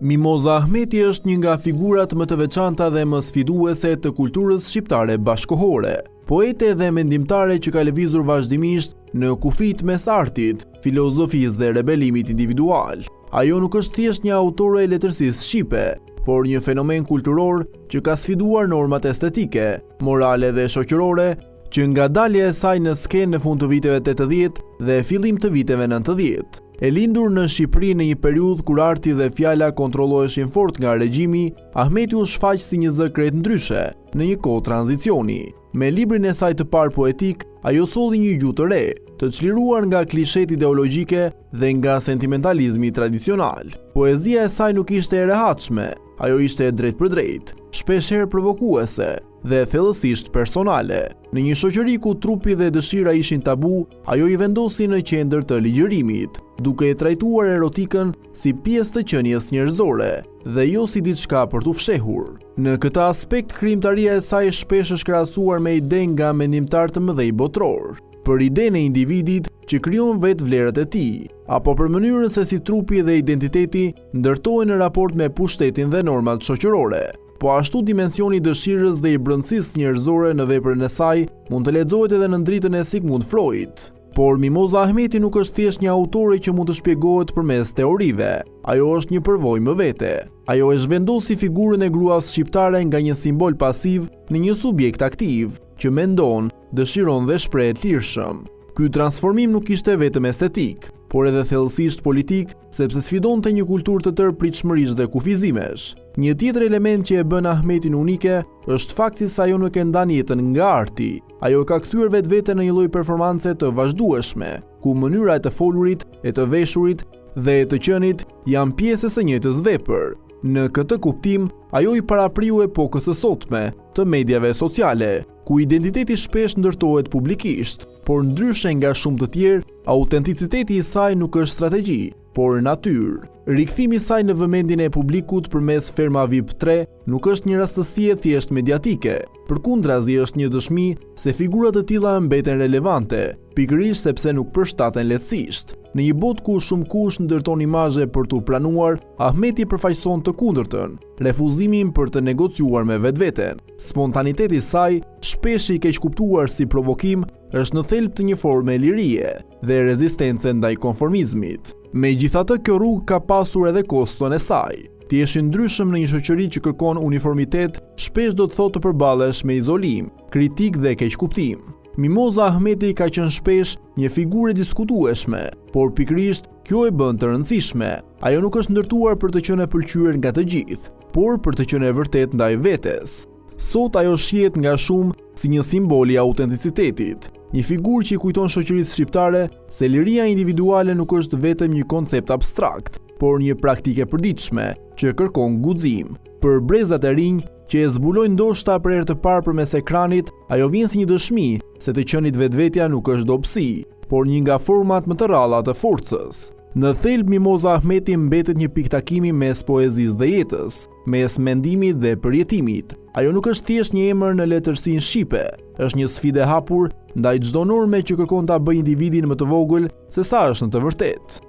Mimoza Ahmeti është një nga figurat më të veçanta dhe më sfiduese të kulturës shqiptare bashkëkohore. Poete dhe mendimtare që ka lëvizur vazhdimisht në kufit mes artit, filozofisë dhe rebelimit individual. Ajo nuk është thjesht një autore e letërsisë shqipe, por një fenomen kulturor që ka sfiduar normat estetike, morale dhe shoqërore, që nga dalja e saj në skenë në fund të viteve 80 dhe fillim të viteve 90. E lindur në Shqipëri në një periudhë kur arti dhe fjala kontrolloheshin fort nga regjimi, Ahmeti u shfaq si një zë krejt ndryshe në një kohë tranzicioni. Me librin e saj të parë poetik, ajo solli një gjuhë të re, të çliruar nga klishet ideologjike dhe nga sentimentalizmi tradicional. Poezia e saj nuk ishte e rehatshme, ajo ishte drejt për drejt, shpeshherë provokuese dhe thellësisht personale. Në një shoqëri ku trupi dhe dëshira ishin tabu, ajo i vendosi në qendër të ligjërimit, duke e trajtuar erotikën si pjesë të qenies njerëzore dhe jo si diçka për t'u fshehur. Në këtë aspekt, krijimtaria e saj shpesh është krahasuar me ide nga mendimtar të mëdhej botror, për idenë e individit që krijon vetë vlerat e tij, apo për mënyrën se si trupi dhe identiteti ndërtohen në raport me pushtetin dhe normat shoqërore. Po ashtu dimensioni i dëshirës dhe i brëndësisë njerëzore në veprën e saj mund të lexohet edhe në ndritën e Sigmund Freud. Por Mimoza Ahmeti nuk është thjesht një autore që mund të shpjegohet përmes teorive. Ajo është një përvojë më vete. Ajo e zhvendosi figurën e gruas shqiptare nga një simbol pasiv në një subjekt aktiv, që mendon, dëshiron dhe shpreh lirshëm. Ky transformim nuk ishte vetëm estetik, por edhe thellësisht politik, sepse sfidonte një kulturë të tërë pritshmërish dhe kufizimesh. Një tjetër element që e bën Ahmetin unike është fakti se ajo nuk e ndan jetën nga arti. Ajo ka kthyer vetveten në një lloj performance të vazhdueshme, ku mënyra e të folurit, e të veshurit dhe e të qenit janë pjesë së njëjtës vepër. Në këtë kuptim, ajo i parapriu epokës së sotme të mediave sociale, ku identiteti shpesh ndërtohet publikisht, por ndryshe nga shumë të tjerë, autenticiteti i saj nuk është strategji, por natyrë. Rikthimi i saj në vëmendjen e publikut përmes Ferma VIP 3 nuk është një rastësi e thjesht mediatike, përkundrazi është një dëshmi se figura të tilla mbeten relevante, pikërisht sepse nuk përshtaten lehtësisht. Në një botë ku shumë kush ndërton imazhe për t'u pranuar, Ahmeti përfaqëson të kundërtën, refuzimin për të negociuar me vetveten. Spontaniteti i saj, shpesh i keq kuptuar si provokim, është në thelb të një forme lirie dhe rezistence ndaj konformizmit. Megjithatë, kjo rrugë ka pasur edhe koston e saj. Ti jesh i ndryshëm në një shoqëri që kërkon uniformitet, shpesh do të thotë të përballesh me izolim, kritik dhe keqkuptim. Mimoza Ahmeti ka qenë shpesh një figurë diskutueshme, por pikërisht kjo e bën të rëndësishme. Ajo nuk është ndërtuar për të qenë e pëlqyer nga të gjithë, por për të qenë e vërtet ndaj vetes. Sot ajo shihet nga shumë si një simbol i autenticitetit, një figurë që i kujton shoqërisë shqiptare se liria individuale nuk është vetëm një koncept abstrakt, por një praktike e përditshme që kërkon guxim. Për brezat e rinj që e zbulojnë ndoshta për herë të parë përmes ekranit, ajo vjen si një dëshmi se të qenit vetvetja nuk është dobësi, por një nga format më të rralla të forcës. Në thelb, Mimoza Ahmeti mbetet një pikë takimi mes poezisë dhe jetës, mes mendimit dhe përjetimit. Ajo nuk është thjesht një emër në letërsinë shqipe, është një sfidë e hapur ndaj çdo norme që kërkon ta bëjë individin më të vogël se sa është në të vërtetë.